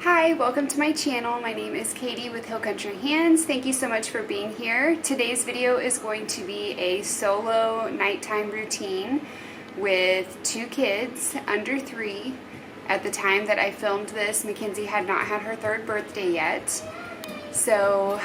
Hi, welcome to my channel. My name is Katie with Hill Country Hands. Thank you so much for being here. Today's video is going to be a solo nighttime routine with two kids under 3. At the time that I filmed this, Mackenzie had not had her 3rd birthday yet. So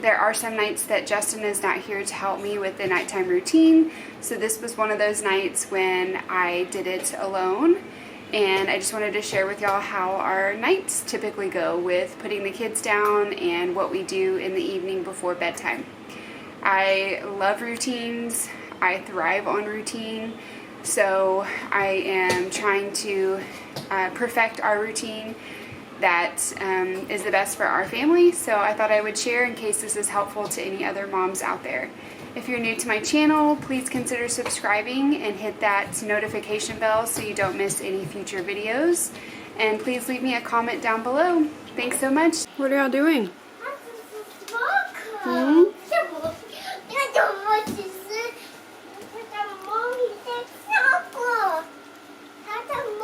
there are some nights that Justin is not here to help me with the nighttime routine. So this was one of those nights when I did it alone. And I just wanted to share with y'all how our nights typically go with putting the kids down and what we do in the evening before bedtime. I love routines. I thrive on routine. So I am trying to perfect our routine that is the best for our family. So I thought I would share in case this is helpful to any other moms out there. If you're new to my channel, please consider subscribing and hit that notification bell so you don't miss any future videos. And please leave me a comment down below. Thanks so much. What are y'all doing?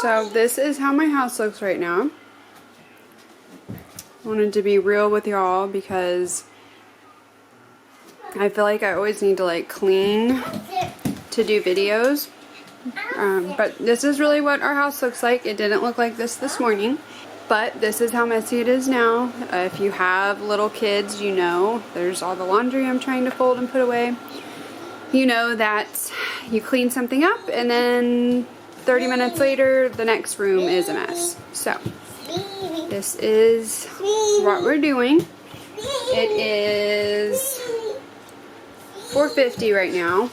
So this is how my house looks right now. I wanted to be real with y'all because I feel like I always need to like clean to do videos, but this is really what our house looks like. It didn't look like this morning, but this is how messy it is now. If you have little kids, you know there's all the laundry I'm trying to fold and put away. You know that you clean something up and then 30 minutes later the next room is a mess. So this is what we're doing. It is 4:50 right now.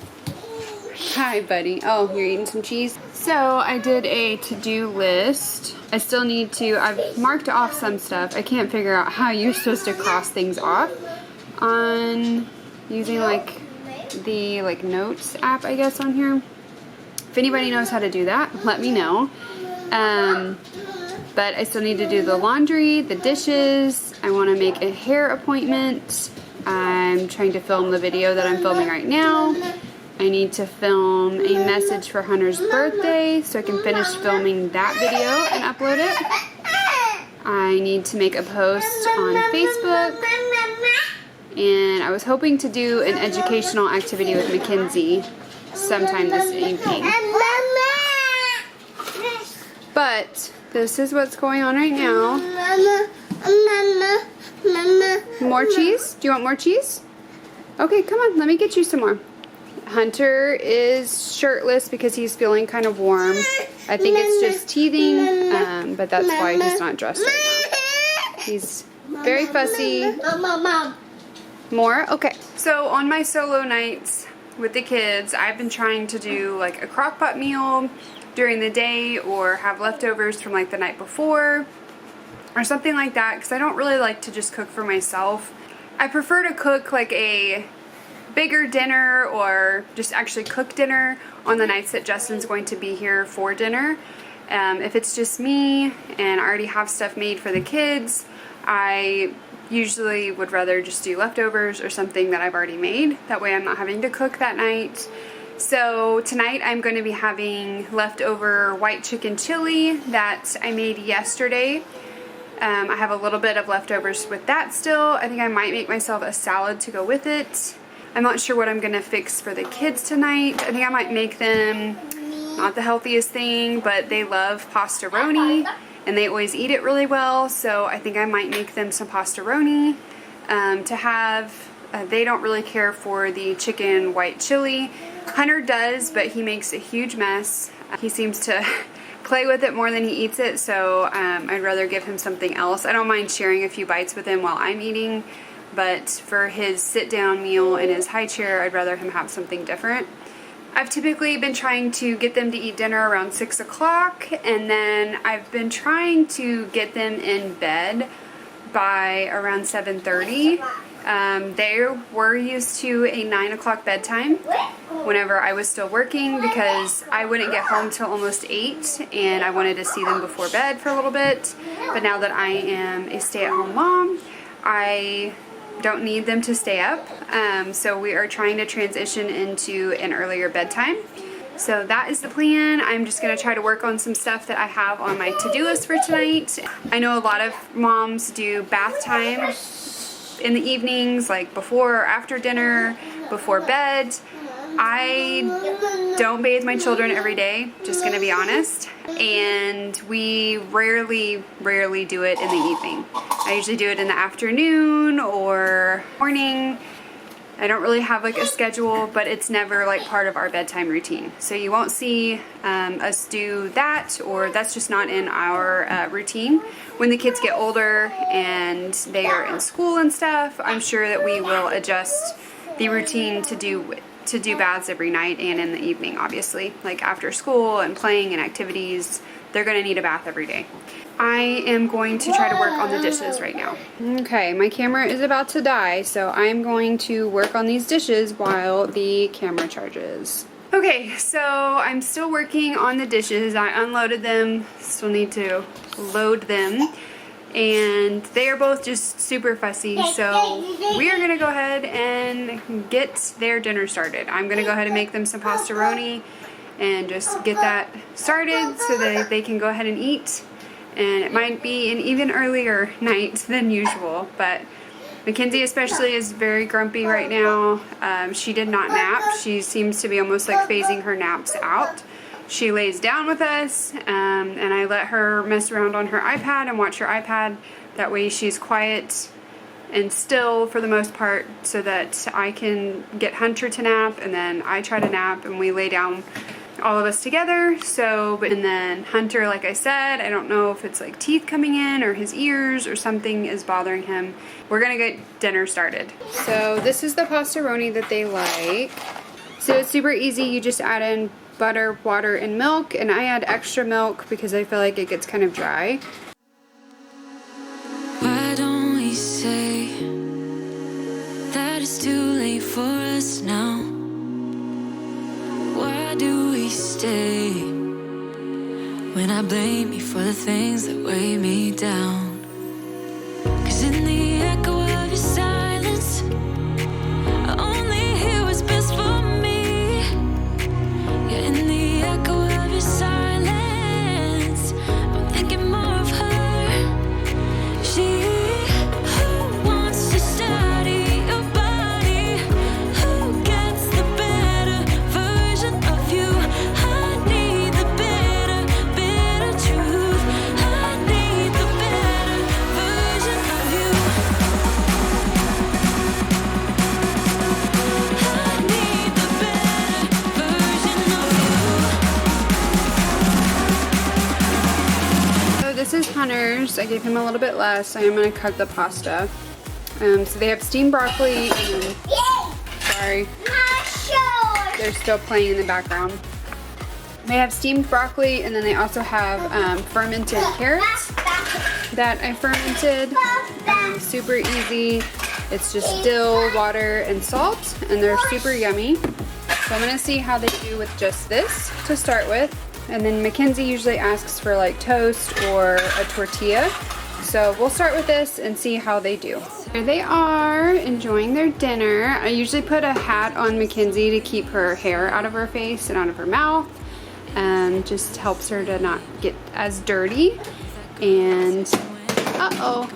Hi, buddy. Oh, you're eating some cheese? So I did a to-do list. I still need to, I've marked off some stuff. I can't figure out how you're supposed to cross things off on using like the notes app, I guess, on here. If anybody knows how to do that, let me know. But I still need to do the laundry, the dishes. I want to make a hair appointment. I'm trying to film the video that I'm filming right now. I need to film a message for Hunter's birthday so I can finish filming that video and upload it. I need to make a post on Facebook. And I was hoping to do an educational activity with Mackenzie sometime this evening. But this is what's going on right now. More cheese? Do you want more cheese? Okay, come on, let me get you some more. Hunter is shirtless because he's feeling kind of warm. I think it's just teething, but that's why he's not dressed right now. He's very fussy. More? Okay. So on my solo nights with the kids, I've been trying to do like a crock pot meal during the day or have leftovers from like the night before or something like that, because I don't really like to just cook for myself. I prefer to cook like a bigger dinner or just actually cook dinner on the nights that Justin's going to be here for dinner. If it's just me and I already have stuff made for the kids, I usually would rather just do leftovers or something that I've already made. That way I'm not having to cook that night. So tonight I'm going to be having leftover white chicken chili that I made yesterday. I have a little bit of leftovers with that still. I think I might make myself a salad to go with it. I'm not sure what I'm going to fix for the kids tonight. I think I might make them not the healthiest thing, but they love pastaroni and they always eat it really well. So I think I might make them some pastaroni to have. They don't really care for the chicken white chili. Hunter does, but he makes a huge mess. He seems to play with it more than he eats it, so I'd rather give him something else. I don't mind sharing a few bites with him while I'm eating, but for his sit-down meal in his high chair, I'd rather him have something different. I've typically been trying to get them to eat dinner around 6 o'clock, and then I've been trying to get them in bed by around 7:30. They were used to a 9 o'clock bedtime whenever I was still working because I wouldn't get home till almost 8 and I wanted to see them before bed for a little bit. But now that I am a stay-at-home mom, I don't need them to stay up. So we are trying to transition into an earlier bedtime. So that is the plan. I'm just gonna try to work on some stuff that I have on my to-do list for tonight. I know a lot of moms do bath time in the evenings, like before or after dinner, before bed. I don't bathe my children every day, just gonna be honest. And we rarely do it in the evening. I usually do it in the afternoon or morning. I don't really have like a schedule, but it's never like part of our bedtime routine. So you won't see us do that, or that's just not in our routine. When the kids get older and they are in school and stuff, I'm sure that we will adjust the routine to do baths every night and in the evening, obviously. Like after school and playing and activities, they're gonna need a bath every day. I am going to try to work on the dishes right now. Okay, my camera is about to die, so I'm going to work on these dishes while the camera charges. Okay, so I'm still working on the dishes. I unloaded them, still need to load them. And they are both just super fussy, so we are gonna go ahead and get their dinner started. I'm gonna go ahead and make them some pastaroni and just get that started so that they can go ahead and eat. And it might be an even earlier night than usual, but Mackenzie especially is very grumpy right now. She did not nap. She seems to be almost like phasing her naps out. She lays down with us, and I let her mess around on her iPad and watch her iPad. That way she's quiet and still for the most part, so that I can get Hunter to nap, and then I try to nap and we lay down all of us together. And then Hunter, like I said, I don't know if it's like teeth coming in or his ears or something is bothering him. We're gonna get dinner started. So this is the pastaroni that they like. So it's super easy. You just add in butter, water, and milk, and I add extra milk because I feel like it gets kind of dry. Why don't we say that it's too late for us now? Why do we stay when I blame you for the things that weigh me down? 'Cause in the echo of your silence, I only hear what's best for me. Yeah, in the echo of your silence, I'm thinking more of her. She who wants to study your body, who gets the better version of you. I need the better truth. I need the better version of you. I need the better version of you. So this is Hunter's. I gave him a little bit less. I am gonna cut the pasta. So they have steamed broccoli and then, sorry, they're still playing in the background. They have steamed broccoli, and then they also have fermented carrots that I fermented. Super easy. It's just dill, water, and salt, and they're super yummy. So I'm gonna see how they do with just this to start with. And then Mackenzie usually asks for like toast or a tortilla. So we'll start with this and see how they do. Here they are, enjoying their dinner. I usually put a hat on Mackenzie to keep her hair out of her face and out of her mouth. Just helps her to not get as dirty. And, uh-oh.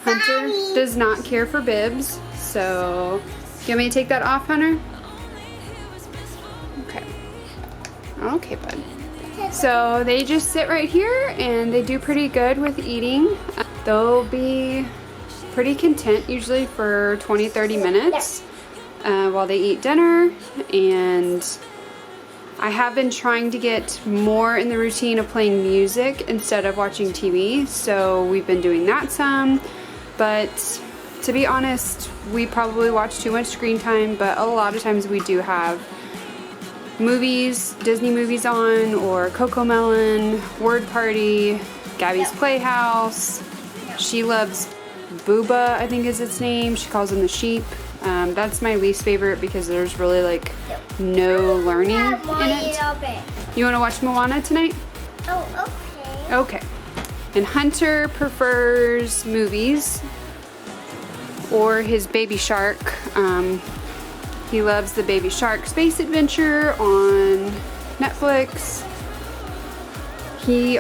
Hunter does not care for bibs. So, you want me to take that off, Hunter? Okay. Okay, bud. So they just sit right here and they do pretty good with eating. They'll be pretty content usually for 20-30 minutes while they eat dinner. And I have been trying to get more in the routine of playing music instead of watching TV, so we've been doing that some. But to be honest, we probably watch too much screen time, but a lot of times we do have movies, Disney movies on, or Cocomelon, Word Party, Gabby's Playhouse. She loves Booba, I think is its name. She calls him the sheep. That's my least favorite because there's really like no learning in it. You want to watch Moana tonight? Oh, okay. Okay. And Hunter prefers movies or his Baby Shark. He loves the Baby Shark Space Adventure on Netflix. He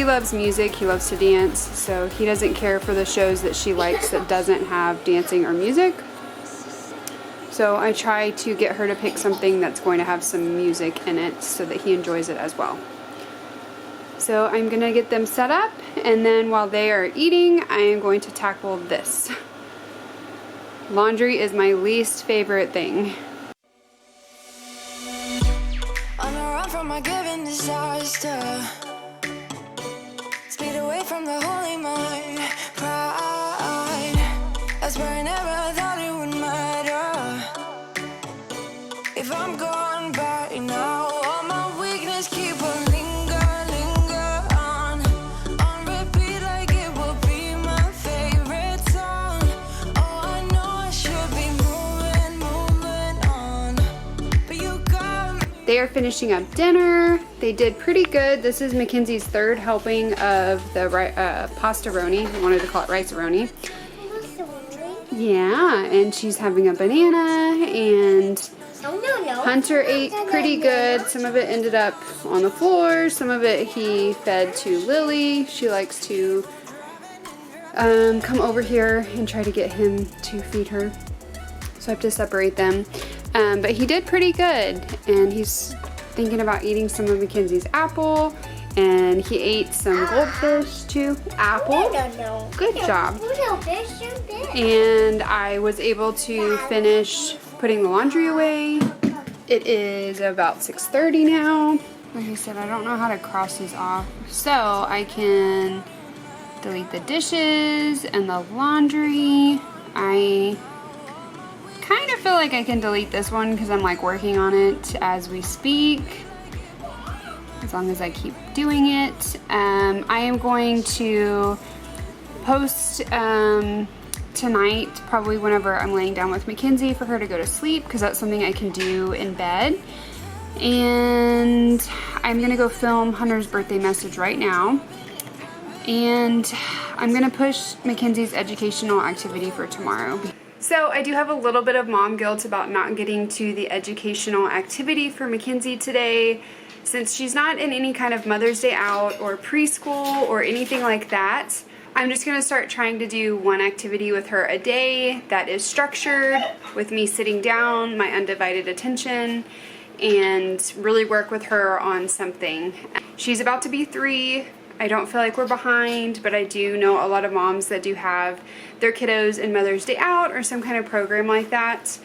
loves music, he loves to dance, so he doesn't care for the shows that she likes that doesn't have dancing or music. So I try to get her to pick something that's going to have some music in it so that he enjoys it as well. So I'm going to get them set up, and then while they are eating, I am going to tackle this. Laundry is my least favorite thing. On a run from my given disaster, speed away from the holy mind, pride. That's where I never thought it would matter. If I'm gone by now, all my weakness keep on linger on repeat like it will be my favorite song. Oh, I know I should be moving on, but you got me. They are finishing up dinner. They did pretty good. This is Mackenzie's third helping of the pastaroni. I wanted to call it rice-a-roni. Yeah, and she's having a banana, and Hunter ate pretty good. Some of it ended up on the floor. Some of it he fed to Lily. She likes to come over here and try to get him to feed her. So I have to separate them. But he did pretty good, and he's thinking about eating some of Mackenzie's apple, and he ate some goldfish too. Apple. Good job. And I was able to finish putting the laundry away. It is about 6:30 now. Like I said, I don't know how to cross these off. So I can delete the dishes and the laundry. I kind of feel like I can delete this one because I'm like working on it as we speak, as long as I keep doing it. I am going to post tonight, probably whenever I'm laying down with Mackenzie, for her to go to sleep, because that's something I can do in bed. And I'm gonna go film Hunter's birthday message right now, and I'm gonna push Mackenzie's educational activity for tomorrow. So I do have a little bit of mom guilt about not getting to the educational activity for Mackenzie today, since she's not in any kind of Mother's Day out or preschool or anything like that. I'm just going to start trying to do one activity with her a day that is structured, with me sitting down, my undivided attention, and really work with her on something. She's about to be 3. I don't feel like we're behind, but I do know a lot of moms that do have their kiddos in Mother's Day out or some kind of program like that.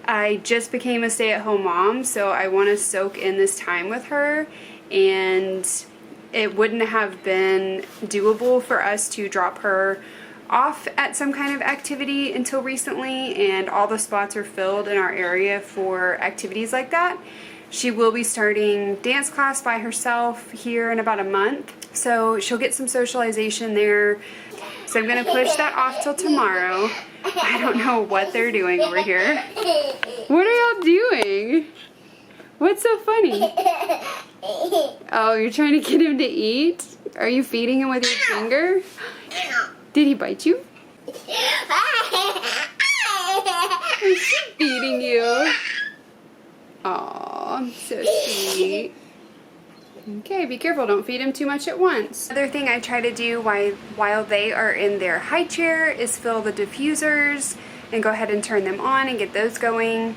I just became a stay-at-home mom, so I want to soak in this time with her, and it wouldn't have been doable for us to drop her off at some kind of activity until recently, and all the spots are filled in our area for activities like that. She will be starting dance class by herself here in about a month, so she'll get some socialization there. So I'm going to push that off till tomorrow. I don't know what they're doing over here. What are y'all doing? What's so funny? Oh, you're trying to get him to eat? Are you feeding him with your finger? Did he bite you? Is she feeding you? Aw, so sweet. Okay, be careful, don't feed him too much at once. Another thing I try to do while they are in their high chair is fill the diffusers and go ahead and turn them on and get those going.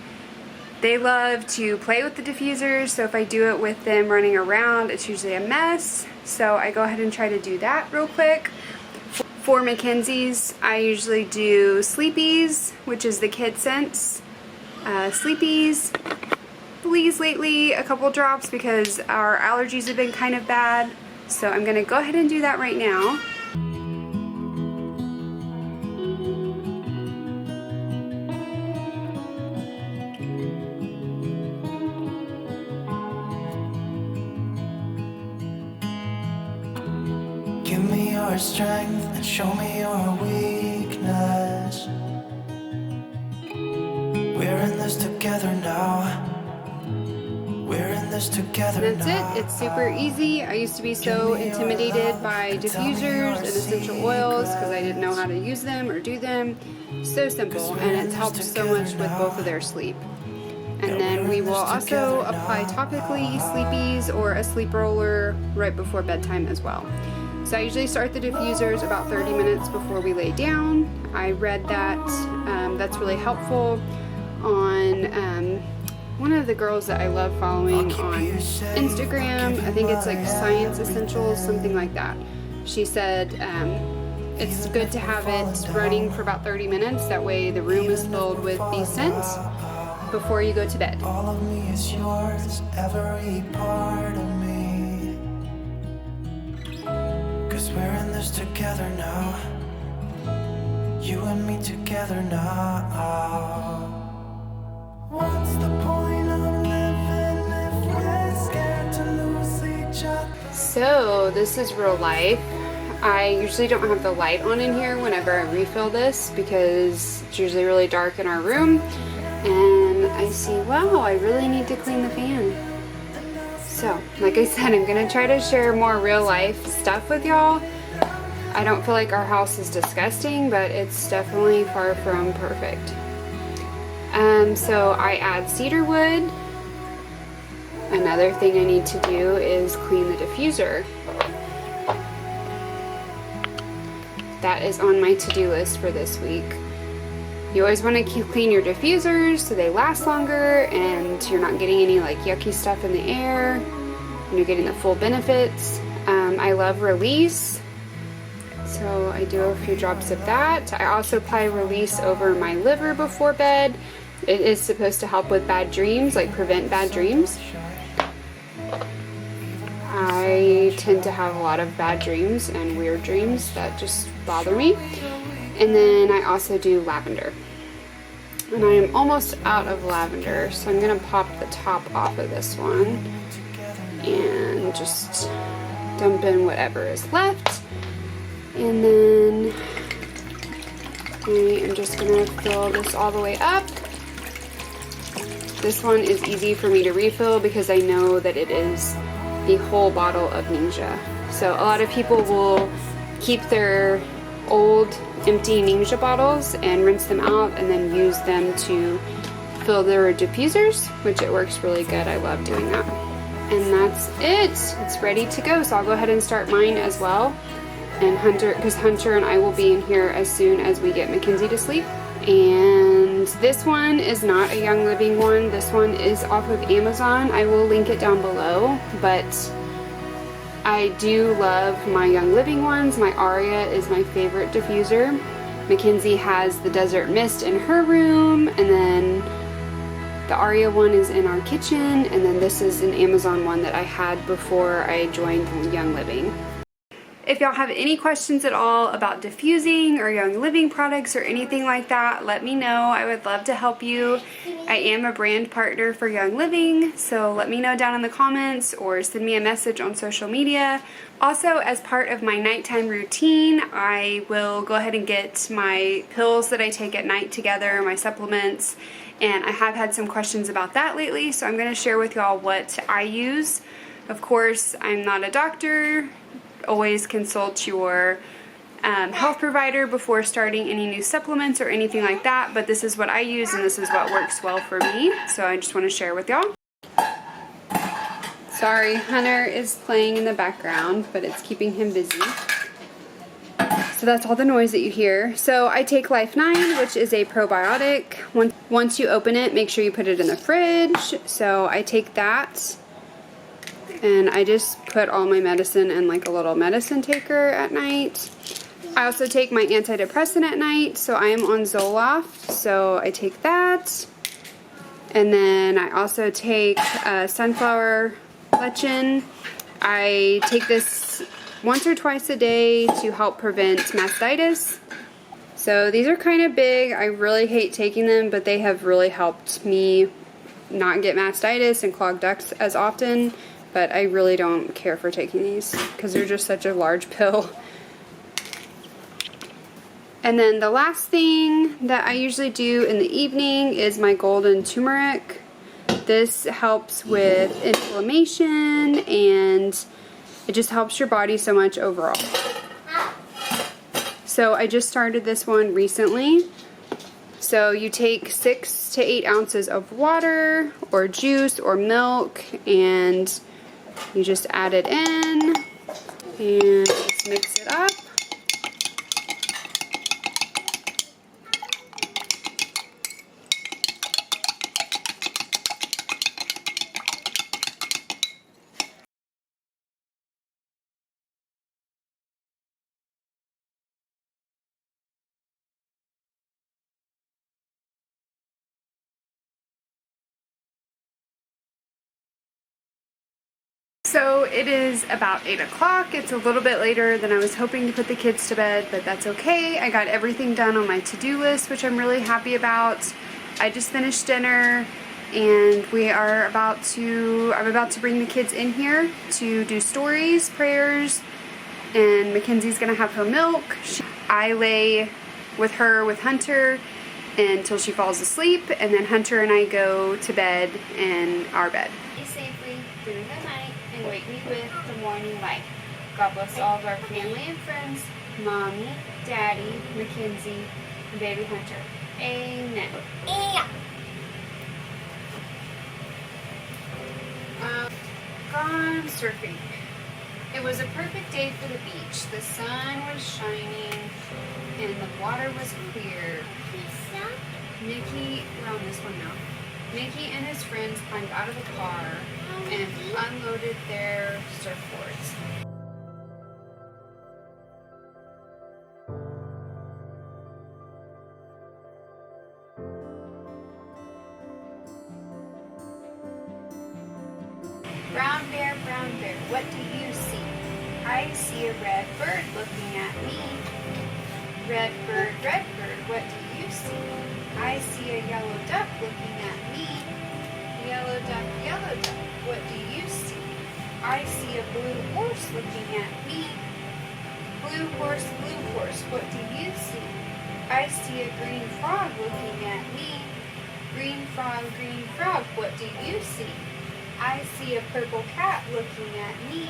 They love to play with the diffusers, so if I do it with them running around, it's usually a mess. So I go ahead and try to do that real quick. For Mackenzie's, I usually do Sleepies, which is the kid scents. Sleepies. Fleas lately, a couple drops, because our allergies have been kind of bad. So I'm gonna go ahead and do that right now. Give me your strength and show me your weakness. We're in this together now. We're in this this together And that's now. it. It's super easy. I used to be so intimidated by diffusers and essential oils because I didn't know how to use them or do them. So simple, and it's helped so much with both of their sleep. And then we will also apply topically sleepies or a sleep roller right before bedtime as well. So I usually start the diffusers about 30 minutes before we lay down. I read that that's really helpful on one of the girls that I love following on Instagram. I think it's like Science Essentials, something like that. She said it's good to have it running for about 30 minutes. That way the room is filled with these scents before you go to bed. All of me is yours, every part of me. 'Cause we're in this together now. You and me together now. What's the point of living if we're scared to lose each other? So this is real life. I usually don't have the light on in here whenever I refill this because it's usually really dark in our room. And I see, wow, I really need to clean the fan. So, like I said, I'm gonna try to share more real life stuff with y'all. I don't feel like our house is disgusting, but it's definitely far from perfect. So I add cedar wood. Another thing I need to do is clean the diffuser. That is on my to-do list for this week. You always want to clean your diffusers so they last longer and you're not getting any like yucky stuff in the air and you're getting the full benefits. I love Release, so I do a few drops of that. I also apply Release over my liver before bed. It is supposed to help with bad dreams, like prevent bad dreams. I tend to have a lot of bad dreams and weird dreams that just bother me. And then I also do lavender. And I am almost out of lavender, so I'm gonna pop the top off of this one and just dump in whatever is left. And then I am just gonna fill this all the way up. This one is easy for me to refill because I know that it is the whole bottle of Ningxia. So a lot of people will keep their old empty Ningxia bottles and rinse them out and then use them to fill their diffusers, which it works really good. I love doing that. And that's it. It's ready to go. So I'll go ahead and start mine as well. And Hunter, because Hunter and I will be in here as soon as we get Mackenzie to sleep. And this one is not a Young Living one. This one is off of Amazon. I will link it down below, but I do love my Young Living ones. My Aria is my favorite diffuser. Mackenzie has the Desert Mist in her room, and then the Aria one is in our kitchen, and then this is an Amazon one that I had before I joined Young Living. If y'all have any questions at all about diffusing or Young Living products or anything like that, let me know. I would love to help you. I am a brand partner for Young Living, so let me know down in the comments or send me a message on social media. Also, as part of my nighttime routine, I will go ahead and get my pills that I take at night together, my supplements, and I have had some questions about that lately, so I'm going to share with y'all what I use. Of course, I'm not a doctor. Always consult your health provider before starting any new supplements or anything like that, but this is what I use and this is what works well for me, so I just want to share with y'all. Sorry, Hunter is playing in the background, but it's keeping him busy. So that's all the noise that you hear. So I take Life 9, which is a probiotic. Once you open it, make sure you put it in the fridge. So I take that. And I just put all my medicine in like a little medicine taker at night. I also take my antidepressant at night, so I am on Zoloft, so I take that. And then I also take sunflower lecithin. I take this once or twice a day to help prevent mastitis. So these are kind of big. I really hate taking them, but they have really helped me not get mastitis and clogged ducts as often. But I really don't care for taking these because they're just such a large pill. And then the last thing that I usually do in the evening is my golden turmeric. This helps with inflammation, and it just helps your body so much overall. So I just started this one recently. So you take 6 to 8 ounces of water or juice or milk, and you just add it in and just mix it up. So it is about 8 o'clock. It's a little bit later than I was hoping to put the kids to bed, but that's okay. I got everything done on my to-do list, which I'm really happy about. I just finished dinner, and I'm about to bring the kids in here to do stories, prayers, and Mackenzie's gonna have her milk. I lay with her with Hunter until she falls asleep, and then Hunter and I go to bed in our bed. Safely through the night and wake me with the morning light. God bless all of our family and friends, Mommy, Daddy, Mackenzie, and baby Hunter. Amen. Gone surfing. It was a perfect day for the beach. The sun was shining and the water was clear. Mickey, we're on this one now. Mickey and his friends climbed out of the car and unloaded their surfboards. Brown bear, what do you see? I see a red bird looking at me. Red bird, what do you see? I see a yellow duck looking at me. Yellow duck, what do you see? I see a blue horse looking at me. Blue horse, what do you see? I see a green frog looking at me. Green frog, what do you see? I see a purple cat looking at me.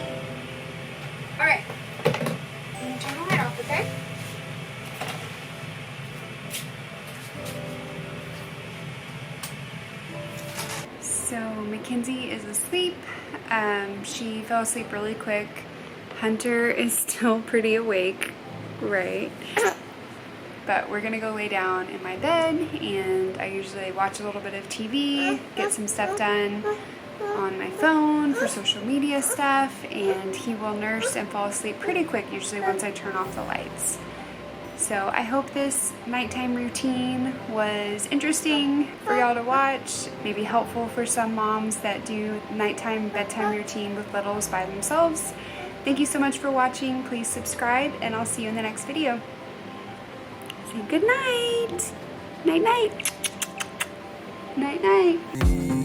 Alright, I'm going to turn the light off, okay? So Mackenzie is asleep. She fell asleep really quick. Hunter is still pretty awake, right? But we're gonna go lay down in my bed, and I usually watch a little bit of TV, get some stuff done on my phone for social media stuff, and he will nurse and fall asleep pretty quick, usually once I turn off the lights. So I hope this nighttime routine was interesting for y'all to watch, maybe helpful for some moms that do nighttime bedtime routine with littles by themselves. Thank you so much for watching. Please subscribe, and I'll see you in the next video. Say good night. Night night. Night night.